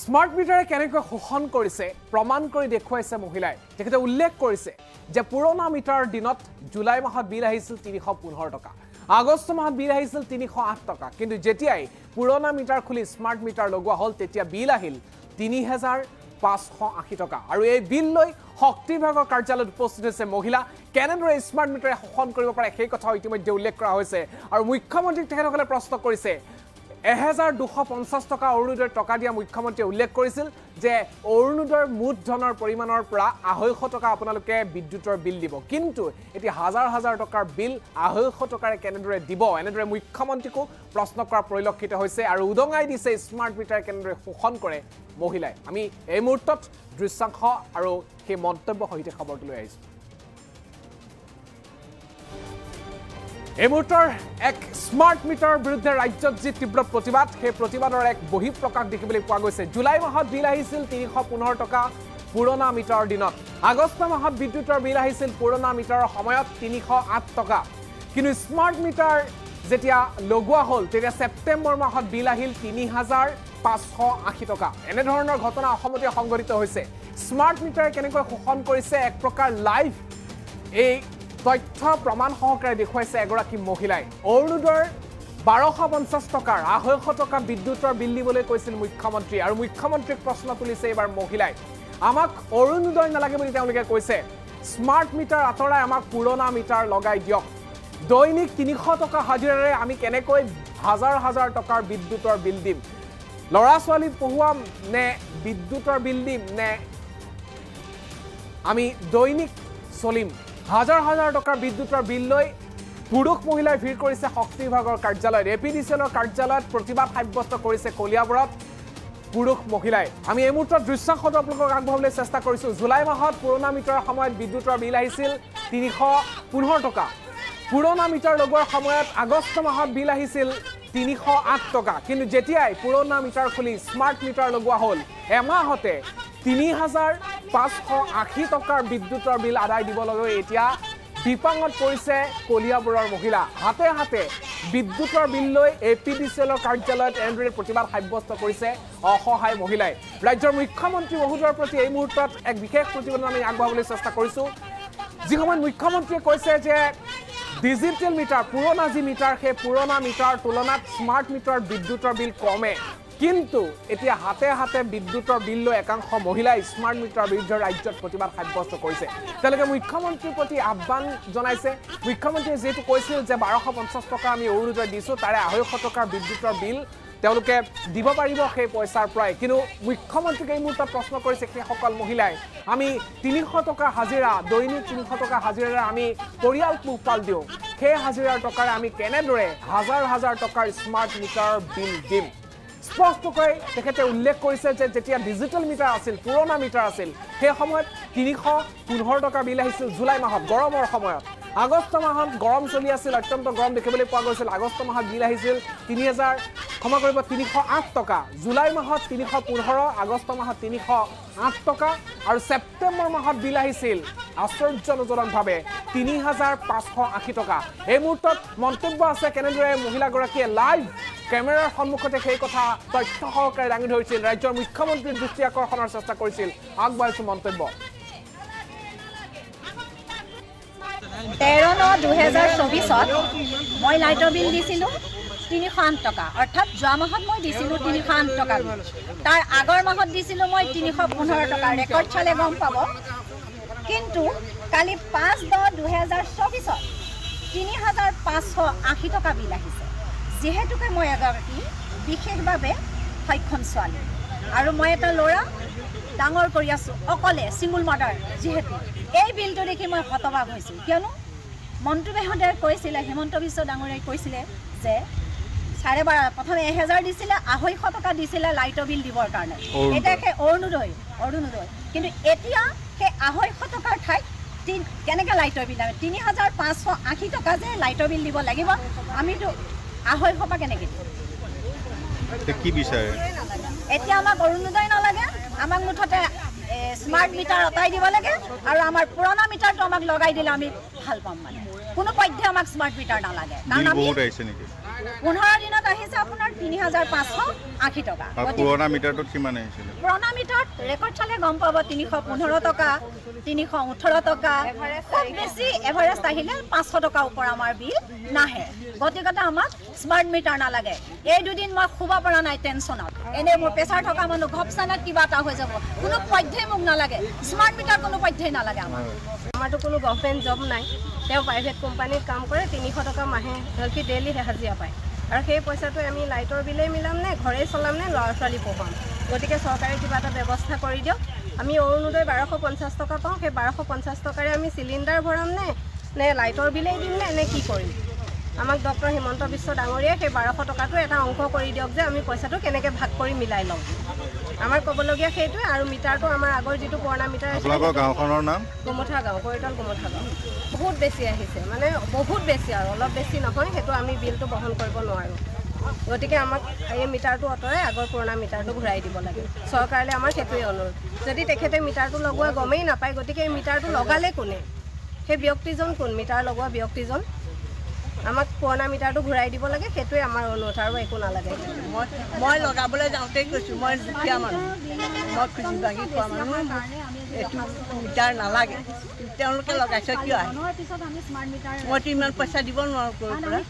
Smart মিটাৰে কেনেকৈ শোষণ কৰিছে প্ৰমাণ কৰি দেখুৱাইছে মহিলাই তেখেতে উল্লেখ কৰিছে যে পুৰণা মিটাৰৰ দিনত জুলাই মাহত বিল আহিছিল 315 টকা আগষ্ট মাহত বিল আহিছিল 308 টকা কিন্তু যেতিয়াই পুৰণা মিটাৰ খুলি স্মাৰ্ট মিটাৰ লগোৱা হল তেতিয়া বিল আহিল 3580 টকা আৰু এই বিল লৈ শক্তি বিভাগৰ কাৰ্যালয়ত উপস্থিত হৈছে মহিলা কেনেদৰে স্মাৰ্ট মিটাৰে শোষণ কৰিব পাৰে সেই কথা ইতিমধ্যে উল্লেখ কৰা হৈছে আৰু মুখ্যমন্ত্ৰীক তেখেতসকলে প্ৰশ্ন কৰিছে 1250 টকা অৰুণোদয়ৰ টকা দিয়া মুখ্যমন্ত্ৰীয়ে উল্লেখ কৰিছিল যে অৰুণোদয়ৰ মুঠ ধনৰ পৰিমাণৰ পৰা 250 টকা আপোনালোকে বিদ্যুতৰ বিল দিব কিন্তু এতিয়া হাজাৰ হাজাৰ টকাৰ বিল 250 টকাৰে কেনেদৰে দিব এনেদৰে মুখ্যমন্ত্ৰীকো প্ৰশ্ন কৰা পৰিলক্ষিত হৈছে আৰু উদঙাই দিছে স্মাৰ্ট মিটাৰ কেনেদৰে শোষণ কৰে মহিলাই আমি এই মুহূৰ্তত দৃশ্যাংশ আৰু সেই মন্তব্য সহিতে খবৰটো লৈ আহিছো এই মুহূৰ্তৰ এক স্মাৰ্ট মিটাৰ বিৰুদ্ধে ৰাজ্যত যি তীব্ৰ প্ৰতিবাদ সেই প্ৰতিবাদৰ এক বহিঃপ্ৰকাশ দেখিবলৈ পোৱা গৈছে জুলাই মাহত বিল আহিছিল 315 টকা পুৰণা মিটাৰৰ দিনত আগষ্ট মাহত বিদ্যুতৰ বিল আহিছিল পুৰণা মিটাৰৰ সময়ত 308 টকা কিন্তু স্মাৰ্ট মিটাৰ যেতিয়া লগোৱা হল তেতিয়া সেপ্টেম্বৰ মাহত বিল আহিল 3580 টকা এনে ধৰণৰ ঘটনা অসমতে সংঘটিত হৈছে স্মাৰ্ট মিটাৰ কেনেকৈ শোষণ কৰিছে এক প্ৰকাৰ লাইভ এই তথ্য প্ৰমাণ সহকাৰে দেখুৱাইছে এগৰাকী মহিলাই অৰুণোদয়ৰ 1250 টকাৰ 250 টকা বিদ্যুতৰ বিল দিবলৈ কৈছিল মুখ্যমন্ত্ৰী আৰু মুখ্যমন্ত্ৰীক প্ৰশ্ন তুলিছে এবাৰ মহিলাই আমাক অৰুণোদয় নালাগে বুলি তেওঁলোকে কৈছে স্মাৰ্ট মিটাৰ আতৰাই আমাক পুৰণা মিটাৰ লগাই দিয়ক দৈনিক 300 টকা হাজিৰাৰে আমি কেনেকৈ হাজাৰ হাজাৰ টকাৰ বিদ্যুতৰ বিল দিম লৰা ছোৱালী পঢ়ুৱাম নে বিদ্যুতৰ বিল দিম নে আমি দৈনিক চলিম হাজাৰ হাজাৰ টকাৰ বিদ্যুতৰ বিল লৈ পুৰুষ মহিলাই ভিৰ কৰিছে শক্তি বিভাগৰ কাৰ্যালয়ত এপিডিচিএলৰ কাৰ্যালয়ত প্ৰতিবাদ সাব্যস্ত কৰিছে কলিয়াবৰত পুৰুষ মহিলাই আমি এই মুহূৰ্তত দৃশ্যাংশটো আপোনালোকক আগবঢ়াবলৈ চেষ্টা কৰিছো জুলাই মাহত পুৰণা মিটাৰৰ সময়ত বিদ্যুতৰ বিল আহিছিল 315 টকা পুৰণা মিটাৰ লগোৱাৰ সময়ত আগষ্ট মাহত বিল আহিছিল 308 টকা কিন্তু যেতিয়াই পুৰণা মিটাৰ খুলি স্মাৰ্ট মিটাৰ লগোৱা হল এমাহতে 3580 টকাৰ বিদ্যুতৰ বিল আদায় দিব লাগে এতিয়া বিপাঙত পৰিছে কলিয়াবৰৰ মহিলা হাতে হাতে বিদ্যুতৰ বিল লৈ এপিডিচিএলৰ কাৰ্যালয়ত এন্ড্ৰে প্ৰতিবাদ সাব্যস্ত কৰিছে অসহায় মহিলাই ৰাজ্যৰ মুখ্যমন্ত্ৰী মহোদয়ৰ প্ৰতি এই মুহূৰ্তত এক বিশেষ প্ৰতিবেদন আমি আগবঢ়াবলৈ চেষ্টা কৰিছো যি সময়ত মুখ্যমন্ত্ৰীয়ে কৈছে যে ডিজিটেল মিটাৰ পুৰণা যি মিটাৰ সেই পুৰণা মিটাৰ তুলনাত স্মাৰ্ট মিটাৰ বিদ্যুতৰ বিল কমে কিন্তু এতিয়া হাতে হাতে বিদ্যুতৰ বিল লৈ একাংশ মহিলাই স্মাৰ্ট মিটাৰ বিৰুদ্ধে ৰাজ্যত প্ৰতিবাদ সাব্যস্ত কৰিছে তেওঁলোকে মুখ্যমন্ত্ৰীৰ প্ৰতি আহ্বান জনাইছে মুখ্যমন্ত্ৰীয়ে যেটো কৈছিল যে 1250 টকা আমি অৰুণোদয় দিছো তাৰে 250 টকাৰ বিদ্যুতৰ বিল তেওঁলোকে দিব পাৰিব সেই পইচাৰ পৰাই কিন্তু মুখ্যমন্ত্ৰীক এই মুহূৰ্তত প্ৰশ্ন কৰিছে সেই সকল মহিলাই আমি 300 টকা হাজিৰা দৈনিক 300 টকা হাজিৰাৰে আমি পৰিয়াল পোহপাল দিওঁ সেই হাজিৰাৰ টকাৰে আমি কেনেদৰে হাজাৰ হাজাৰ টকাৰ স্মাৰ্ট মিটাৰ বিল দিম স্পষ্টকৈ তেখেতে উল্লেখ কৰিছে যে যেতিয়া ডিজিটেল মিটাৰ আছিল পুৰণা মিটাৰ আছিল সেই সময়ত 315 টকা বিল আহিছিল জুলাই মাহত গৰমৰ সময়ত আগষ্ট মাহত গৰম চলি আছিল অত্যন্ত গৰম দেখিবলৈ পোৱা গৈছিল আগষ্ট মাহত বিল আহিছিল 308 টকা জুলাই মাহত 315 আগষ্ট মাহত 308 টকা আৰু সেপ্টেম্বৰ মাহত বিল আহিছিল আশ্চৰ্যজনকভাৱে 3580 টকা এই মুহূৰ্তত মন্তব্য আছে কেনেদৰে মহিলাগৰাকীয়ে লাইভ কেমেৰাৰ সন্মুখতে সেই কথা তথ্য সহকাৰে দাঙি ধৰিছিল ৰাজ্যৰ মুখ্যমন্ত্ৰীৰ দৃষ্টি আকৰ্ষণৰ চেষ্টা কৰিছিল আগবাঢ়িছো মন্তব্য 13/9/2024 মই লাইটৰ বিল দিছিলো 308 টকা অৰ্থাৎ যোৱা মাহত মই দিছিলো 308 টকা তাৰ আগৰ মাহত দিছিলো মই 315 টকা ৰেকৰ্ড চালে গম পাব কিন্তু কালি 5/10/2024 3580 টকা বিল আহিছে যেহেতুকে মই এগৰাকী বিশেষভাৱে সক্ষম ছোৱালী আৰু মই এটা ল'ৰা ডাঙৰ কৰি আছো অকলে সিঙ্গল মাদাৰ যেহেতু এই বিলটো দেখি মই হতবাক হৈছো কিয়নো মন্ত্ৰী মহোদয়ে কৈছিলে হিমন্ত বিশ্ব ডাঙৰীয়াই কৈছিলে যে 12.5 প্ৰথমে 1000 দিছিলে 250 টকা দিছিলে লাইটৰ বিল দিবৰ কাৰণে এটাকে অৰুণোদয় কিন্তু এতিয়া সেই 250 টকাৰ ঠাইত কেনেকৈ লাইটৰ বিল আমি 3580 টকা যে লাইটৰ বিল দিব লাগিব আমিতো 250 টকা কেনেকৈ কি বিচাৰে এতিয়া আমাক অৰুণোদয় নালাগে আমাক মুঠতে স্মাৰ্ট মিটাৰ আতাই দিব লাগে আৰু আমাৰ পুৰণা মিটাৰটো আমাক লগাই দিলে আমি ভাল পাম মানে কোনো পধ্যে আমাক স্মার্ট মিটার নালাগে কাৰণ আমি 15 দিনত আহিছে আপোনাৰ 3500 80 টকা পুৰণা মিটাৰটোত কিমান আহিছিল পুৰণা মিটাৰত ৰেকৰ্ড চালে গম পাব 315 টকা 318 টকা খুব বেছি এভাৰেজ আহিলে 500 টকা ওপৰ আমাৰ বিল নাহে গতিকে আমাক স্মাৰ্ট মিটাৰ নালাগে এই দুদিন মই শুব পৰা নাই টেনচনত এনে মোৰ প্ৰেছাৰ থকা মানুহ ঘপচানাত কিবা এটা হৈ যাব কোনো পধ্যেই মোক নালাগে স্মাৰ্ট মিটাৰ কোনো পধ্যেই নালাগে আমাৰতো কোনো গভৰ্ণমেণ্ট জব নাই তেওঁ প্ৰাইভেট কোম্পানীত কাম কৰে 300 টকা মাহে ধৰকি ডেইলি হাজিৰা পায় আৰু সেই পইচাটো আমি লাইটৰ বিলেই মিলাম নে ঘৰে চলাম নে ল'ৰা ছোৱালী পঢ়াম গতিকে চৰকাৰে কিবা এটা ব্যৱস্থা কৰি দিয়ক আমি অৰুণোদয় 1250 টকা পাওঁ সেই 1250 টকাৰে আমি চিলিণ্ডাৰ ভৰাম নে লাইটৰ বিলেই দিম নে কি কৰিম আমাক ডক্টৰ হিমন্ত বিশ্ব ডাঙৰীয়াই সেই 1200 টকাটো এটা অংক কৰি দিয়ক যে আমি পইচাটো কেনেকৈ ভাগ কৰি মিলাই লওঁ আমাৰ ক'বলগীয়া সেইটোৱে আৰু মিটাৰটো আমাৰ আগৰ যিটো পুৰণা মিটাৰ আছিল গাঁওখনৰ নাম গোমঠা গাঁও কৈতল গোমঠা গাঁও বহুত বেছি আহিছে মানে বহুত বেছি আৰু অলপ বেছি নহয় সেইটো আমি বিলটো বহন কৰিব নোৱাৰোঁ গতিকে আমাক এই মিটাৰটো অঁতৰাই আগৰ পুৰণা মিটাৰটো ঘূৰাই দিব লাগে চৰকাৰলৈ আমাৰ সেইটোৱে অনুৰোধ যদি তেখেতে মিটাৰটো লগোৱা গমেই নাপায় গতিকে এই মিটাৰটো লগালে কোনে সেই ব্যক্তিজন কোন মিটাৰ লগোৱা ব্যক্তিজন আমাক পুৰণা মিটাৰটো ঘূৰাই দিব লাগে সেইটোৱে আমাৰ অনুৰোধ আৰু একো নালাগে মই লগাবলৈ যাওঁতেই কৈছোঁ মই দুখীয়া মানুহ মই খুজি বাগি খোৱা মানুহ এইটো মিটাৰ নালাগে তেওঁলোকে লগাইছে কিয় আহে মইতো ইমান পইচা দিব নোৱাৰোঁ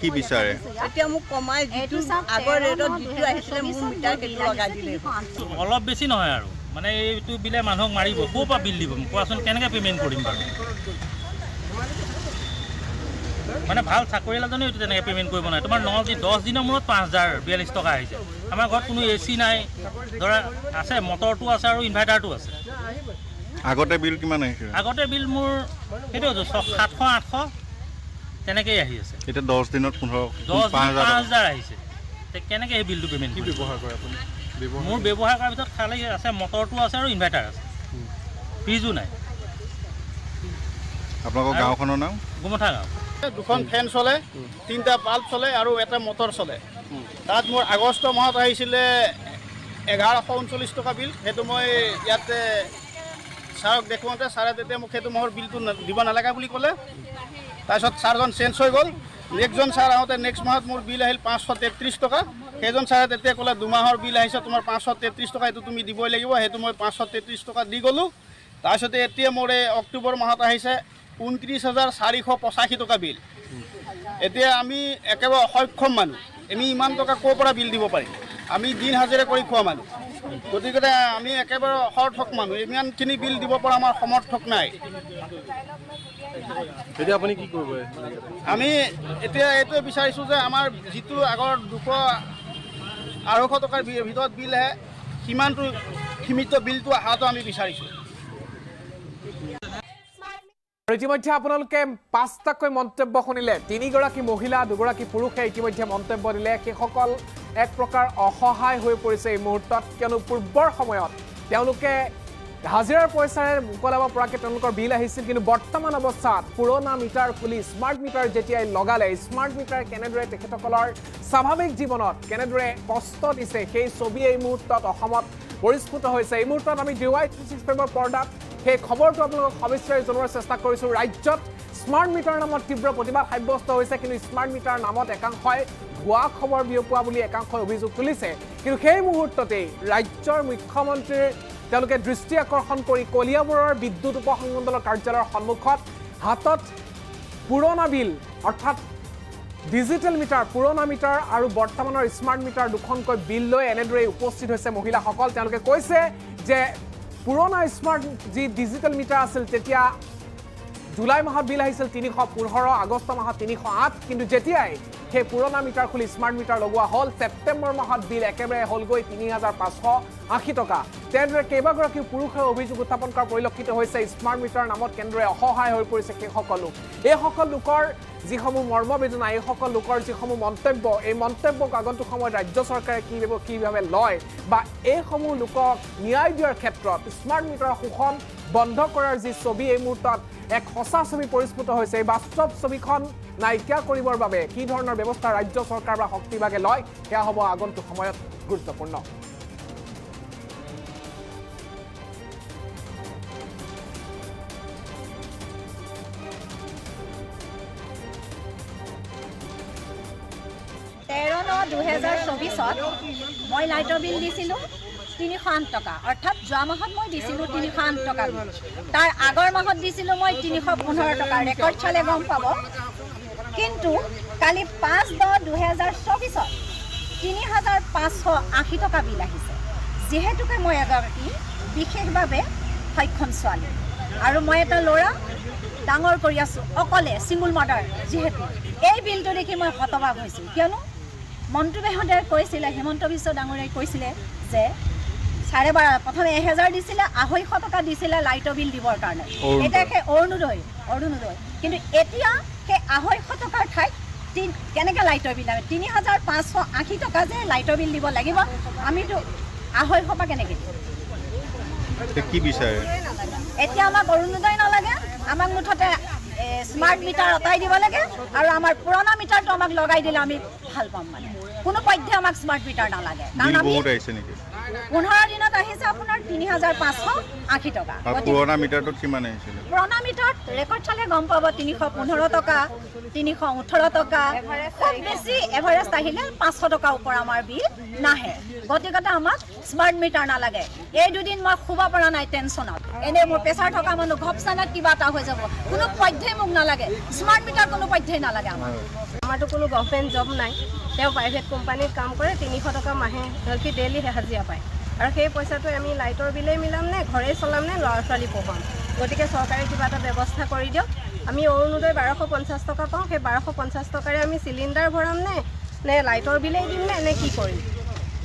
কি বিচাৰে এতিয়া মোক কমাই যিটো আগৰ ৰেটত যিটো আহিছিলে মোৰ মিটাৰ সেইটো লগাই দিলে অলপ বেছি নহয় আৰু মানে এইটো বিলে মানুহক মাৰিব ক'ৰ পৰা বিল দিব কোৱাচোন কেনেকৈ পে'মেণ্ট কৰিম বাৰু মানে ভাল চাকৰি এজনেও এইটো তেনেকৈ পে'মেণ্ট কৰিব নোৱাৰে তোমাৰ 10 দিনৰ মূৰত 5042 টকা আহিছে আমাৰ ঘৰত কোনো এ চি নাই ধৰা আছে মটৰটো আছে আৰু ইনভাৰ্টাৰটো আছে আগতে বিল কিমান আহিছিল আগতে বিল মোৰ সেইটো 700 800 তেনেকেই আহি আছে এতিয়া 10 দিনত 5000 আহিছে কেনেকৈ সেই বিলটো পে'মেণ্ট ব্যৱহাৰ কৰে আপুনি মোৰ ব্যৱহাৰ কৰাৰ ভিতৰত খালি আছে মটৰটো আছে আৰু ইনভাৰ্টাৰ আছে ফ্ৰিজো নাই আপোনালোকৰ গাঁওখনৰ নাম গোমঠা গাঁও দুখন ফেন চলে 3টা বাল্ব চলে আৰু এটা মটৰ চলে তাত মোৰ আগষ্ট মাহত আহিছিলে 1139 টকা বিল সেইটো মই ইয়াতে ছাৰক দেখুৱাওঁতে ছাৰে তেতিয়া মোক সেইটো মাহৰ বিলটো দিব নালাগে বুলি ক'লে তাৰপিছত ছাৰজন চেঞ্জ হৈ গ'ল নেক্সটজন ছাৰ আহোঁতে নেক্সট মাহত মোৰ বিল আহিল 533 টকা সেইজন ছাৰে তেতিয়া ক'লে 2 মাহৰ বিল আহিছে তোমাৰ 533 টকা এইটো তুমি দিবই লাগিব সেইটো মই 533 টকা দি গ'লোঁ তাৰপিছতে এতিয়া মোৰ এই অক্টোবৰ মাহত আহিছে 29,485 টকা বিল এতিয়া আমি একেবাৰে অসক্ষম মানুহ আমি ইমান টকা ক'ৰ পৰা বিল দিব পাৰিম আমি দিন হাজিৰা কৰি খোৱা মানুহ গতিকে আমি একেবাৰে অসৰ্থক মানুহ ইমানখিনি বিল দিব পৰা আমাৰ সমৰ্থক নাই এতিয়া আপুনি কি কৰিব আমি এতিয়া এইটোৱে বিচাৰিছোঁ যে আমাৰ যিটো আগৰ 200-250 টকাৰ ভিতৰত বিল আহে সিমানটো সীমিত বিলটো অহাটো আমি বিচাৰিছোঁ ইতিমধ্যে আপোনালোকে 5টাকৈ মন্তব্য শুনিলে 3গৰাকী মহিলা 2গৰাকী পুৰুষে ইতিমধ্যে মন্তব্য দিলে সেইসকল এক প্ৰকাৰ অসহায় হৈ পৰিছে এই মুহূৰ্তত কিয়নো পূৰ্বৰ সময়ত তেওঁলোকে হাজিৰাৰ পইচাৰে মুকলাব পৰাকৈ তেওঁলোকৰ বিল আহিছিল কিন্তু বৰ্তমান অৱস্থাত পুৰণা মিটাৰ খুলি স্মাৰ্ট মিটাৰ যেতিয়াই লগালে স্মাৰ্ট মিটাৰ কেনেদৰে তেখেতসকলৰ স্বাভাৱিক জীৱনত কেনেদৰে কষ্ট দিছে সেই ছবি এই মুহূৰ্তত অসমত পৰিস্ফুট হৈছে এই মুহূৰ্তত আমি DY365 পৰ্দাত সেই খবৰটো আপোনালোকক সবিস্তাৰে জনোৱাৰ চেষ্টা কৰিছোঁ ৰাজ্যত স্মাৰ্ট মিটাৰ নামত তীব্ৰ প্ৰতিবাদ সাব্যস্ত হৈছে কিন্তু স্মাৰ্ট মিটাৰ নামত একাংশই ভুৱা খবৰ বিয়পোৱা বুলি একাংশই অভিযোগ তুলিছে কিন্তু সেই মুহূৰ্ততেই ৰাজ্যৰ মুখ্যমন্ত্ৰীৰ তেওঁলোকে দৃষ্টি আকৰ্ষণ কৰি কলিয়াবৰৰ বিদ্যুৎ উপসংমণ্ডলৰ কাৰ্যালয়ৰ সন্মুখত হাতত পুৰণা বিল অৰ্থাৎ ডিজিটেল মিটাৰ পুৰণা মিটাৰ আৰু বৰ্তমানৰ স্মাৰ্ট মিটাৰ দুখনকৈ বিল লৈ এনেদৰে উপস্থিত হৈছে মহিলাসকল তেওঁলোকে কৈছে যে পুৰণা স্মাৰ্ট যি ডিজিটেল মিটাৰ আছিল তেতিয়া জুলাই মাহত বিল আহিছিল 315 আগষ্ট মাহত 308 কিন্তু যেতিয়াই সেই পুৰণা মিটাৰ খুলি স্মাৰ্ট মিটাৰ লগোৱা হ'ল সেপ্টেম্বৰ মাহত বিল একেবাৰে হ'লগৈ 3580 টকা তেনেদৰে কেইবাগৰাকী পুৰুষে অভিযোগ উত্থাপন কৰা পৰিলক্ষিত হৈছে স্মাৰ্ট মিটাৰ নামত কেনেদৰে অসহায় হৈ পৰিছে সেইসকল লোক এইসকল লোকৰ যিসমূহ মৰ্মবেদনা এইসকল লোকৰ যিসমূহ মন্তব্য এই মন্তব্যক আগন্তুক সময়ত ৰাজ্য চৰকাৰে কিভাৱে লয় বা এইসমূহ লোকক ন্যায় দিয়াৰ ক্ষেত্ৰত স্মাৰ্ট মিটাৰৰ শোষণ বন্ধ কৰাৰ যি ছবি এই মুহূৰ্তত এক সঁচা ছবি পৰিস্ফুট হৈছে এই বাস্তৱ ছবিখন নাইকিয়া কৰিবৰ বাবে কি ধৰণৰ ব্যৱস্থা ৰাজ্য চৰকাৰ বা শক্তি বিভাগে লয় সেয়া হ'ব আগন্তুক সময়ত গুৰুত্বপূৰ্ণ তেৰ 2024 মই লাইটৰ বিল দিছিলোঁ 308 টকা, অৰ্থাৎ যোৱা মাহত মই দিছিলোঁ 308 টকা। তাৰ আগৰ মাহত দিছিলোঁ মই 315 টকা। ৰেকৰ্ড চালে গম পাব। কিন্তু কালি 5/10/2024 3580 টকা বিল আহিছে। যিহেতুকে মই এগৰাকী বিশেষভাৱে সক্ষম ছোৱালী আৰু মই এটা ল'ৰা ডাঙৰ কৰি আছোঁ অকলে, ছিংগুল মাদাৰ। যিহেতু এই বিলটো দেখি মই হতবাক হৈছোঁ, কিয়নো মন্টু বেহদেৱে কৈছিলে, হিমন্ত বিশ্ব ডাঙৰীয়াই কৈছিলে যে 12.5 প্ৰথমে 1000 দিছিলে, 250 টকা দিছিলে লাইটৰ বিল দিবৰ কাৰণে। এতিয়া সেই অৰুণোদয়, কিন্তু এতিয়া সেই 250 টকাৰ ঠাইত কেনেকৈ লাইটৰ বিল আমি 3580 টকা যে লাইটৰ বিল দিব লাগিব, আমিতো 250 টকা কেনেকৈ দিম? কি বিচাৰে এতিয়া আমাক অৰুণোদয় নালাগে, আমাক মুঠতে স্মাৰ্ট মিটাৰ অঁতাই দিব লাগে আৰু আমাৰ পুৰণা মিটাৰটো আমাক লগাই দিলে আমি ভাল পাম। মানে কোনো পধ্যে আমাক স্মাৰ্ট মিটাৰ নালাগে। কাৰণ আমি 15 দিনত আহিছে আপোনাৰ 3580 টকা। পুৰণা মিটাৰটোত কিমান আহিছিলে? পুৰণা মিটাৰত ৰেকৰ্ড চালে গম পাব 315 টকা, 318 টকা, খুব বেছি এভাৰেজ আহিলে 500 টকা ওপৰ আমাৰ বিল নাহে। গতিকে আমাক স্মাৰ্ট মিটাৰ নালাগে। এই দুদিন মই শুব পৰা নাই টেনশ্যনত। এনেই মোৰ প্ৰেছাৰ থকা মানুহ ঘপচানাত কিবা এটা হৈ যাব, কোনো পধ্যেই মোক নালাগে। স্মাৰ্ট মিটাৰ কোনো পধ্যেই নালাগে আমাৰ। আমাৰতো কোনো গভৰ্ণমেণ্ট জব নাই, তেওঁ প্ৰাইভেট কোম্পানীত কাম কৰে, 300 টকা মাহে সি ডেইলি হাজিৰা পায়। আৰু সেই পইচাটো আমি লাইটৰ বিলেই মিলাম নে ঘৰেই চলাম নে ল'ৰা ছোৱালী পঢ়াম? গতিকে চৰকাৰে কিবা এটা ব্যৱস্থা কৰি দিয়ক। আমি অৰুণোদয় 1250 টকা পাওঁ, সেই 1250 টকাৰে আমি চিলিণ্ডাৰ ভৰাম নে লাইটৰ বিলেই দিম নে কি কৰিম?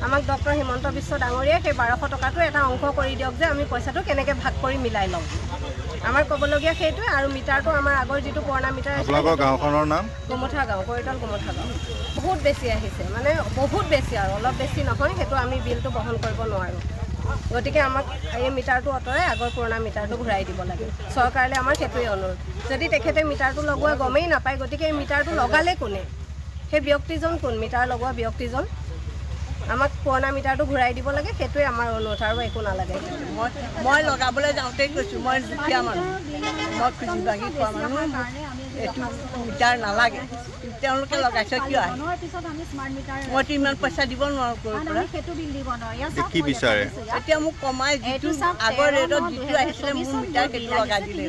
আমাক ডক্টৰ হিমন্ত বিশ্ব ডাঙৰীয়াই সেই 1200 টকাটো এটা অংক কৰি দিয়ক যে আমি পইচাটো কেনেকৈ ভাগ কৰি মিলাই ল'ম। আমাৰ ক'বলগীয়া সেইটোৱে। আৰু মিটাৰটো আমাৰ আগৰ যিটো পুৰণা মিটাৰ আছে, গাঁওখনৰ নাম গোমঠা গাঁও, কৈতল গোমঠা গাঁও। বহুত বেছি আহিছে, মানে বহুত বেছি, আৰু অলপ বেছি নহয়। সেইটো আমি বিলটো বহন কৰিব নোৱাৰোঁ। গতিকে আমাক এই মিটাৰটো আঁতৰাই আগৰ পুৰণা মিটাৰটো ঘূৰাই দিব লাগে। চৰকাৰলৈ আমাৰ সেইটোৱে অনুৰোধ। যদি তেখেতে মিটাৰটো লগোৱা গমেই নাপায়, গতিকে এই মিটাৰটো লগালে কোনে? সেই ব্যক্তিজন কোন? মিটাৰ লগোৱা ব্যক্তিজন। আমাক পুৰণা মিটাৰটো ঘূৰাই দিব লাগে, সেইটোৱে আমাৰ অনুৰোধ, আৰু একো নালাগে। মই লগাবলৈ যাওঁতেই কৈছোঁ, মই দুখীয়া মানুহ, মই খুজি ভাগি খোৱা মানুহ, এইটো মিটাৰ নালাগে। তেওঁলোকে লগাইছে কিয়? মইতো ইমান পইচা দিব নোৱাৰোঁ। কি বিচাৰে? এতিয়া মোক কমাই যিটো আগৰ ৰেটত যিটো আহিছিলে মোৰ মিটাৰ সেইটো লগাই দিলে।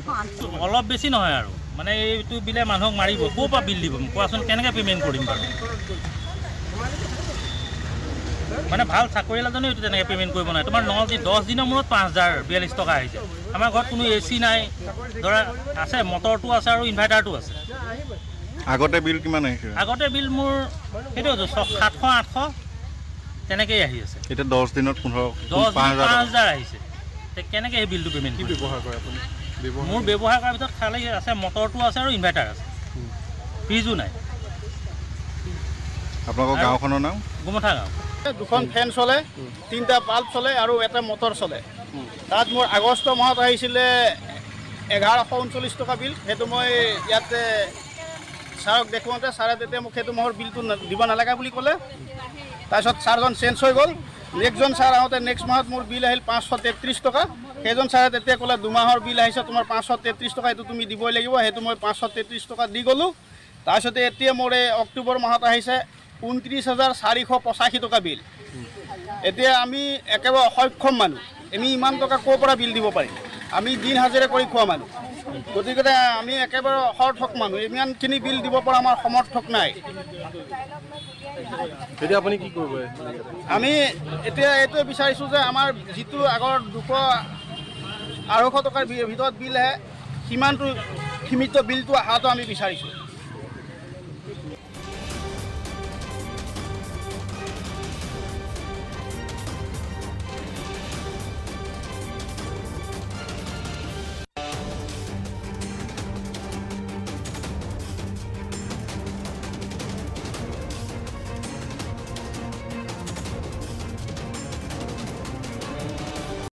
অলপ বেছি নহয় আৰু, মানে এইটো বিলে মানুহক মাৰিব। ক'ৰ পৰা বিল দিব কোৱাচোন? কেনেকৈ পে'মেণ্ট কৰিম বাৰু? মানে ভাল চাকৰিয়াল এজনেও এইটো তেনেকৈ পে'মেণ্ট কৰিব নোৱাৰে। তোমাৰ 10 দিনৰ মূৰত 5042 টকা আহিছে। আমাৰ ঘৰত কোনো AC নাই, ধৰা আছে মটৰটো আছে আৰু ইনভাৰ্টাৰটো আছে। আগতে বিল কিমান আহিছে? আগতে বিল মোৰ সেইটো 700-800 তেনেকেই আহি আছে। এতিয়া 10 দিনত 5000 আহিছে। কেনেকৈ সেই বিলটো পে'মেণ্ট কি ব্যৱহাৰ কৰে আপুনি? মোৰ ব্যৱহাৰ কৰাৰ ভিতৰত খালি আছে মটৰটো আছে আৰু ইনভাৰ্টাৰ আছে, ফ্ৰিজো নাই। আপোনালোকৰ গাঁওখনৰ নাম? গোমঠা গাঁও। দুখন ফেন চলে, 3টা বাল্ব চলে আৰু এটা মটৰ চলে। তাত মোৰ আগষ্ট মাহত আহিছিলে 1139 টকা বিল। সেইটো মই ইয়াতে ছাৰক দেখুৱাওঁতে ছাৰে তেতিয়া মোক সেইটো মাহৰ বিলটো দিব নালাগে বুলি ক'লে। তাৰপিছত ছাৰজন চেঞ্জ হৈ গ'ল। নেক্সটজন ছাৰ আহোঁতে নেক্সট মাহত মোৰ বিল আহিল 533 টকা। সেইজন ছাৰে তেতিয়া ক'লে 2 মাহৰ বিল আহিছে তোমাৰ 533 টকা, এইটো তুমি দিবই লাগিব। সেইটো মই 533 টকা দি গ'লোঁ। তাৰপিছতে এতিয়া মোৰ এই অক্টোবৰ মাহত আহিছে 29,485 টকা বিল। এতিয়া আমি একেবাৰে অসক্ষম মানুহ, আমি ইমান টকা ক'ৰ পৰা বিল দিব পাৰিম? আমি দিন হাজিৰা কৰি খোৱা মানুহ। গতিকে আমি একেবাৰে অসাৰ্থক মানুহ, ইমানখিনি বিল দিব পৰা আমাৰ সমৰ্থক নাই। এতিয়া আপুনি কি কৰিব? আমি এতিয়া এইটোৱে বিচাৰিছোঁ যে আমাৰ যিটো আগৰ 200-250 টকাৰ ভিতৰত বিল আহে, সিমানটো সীমিত বিলটো অহাটো আমি বিচাৰিছোঁ।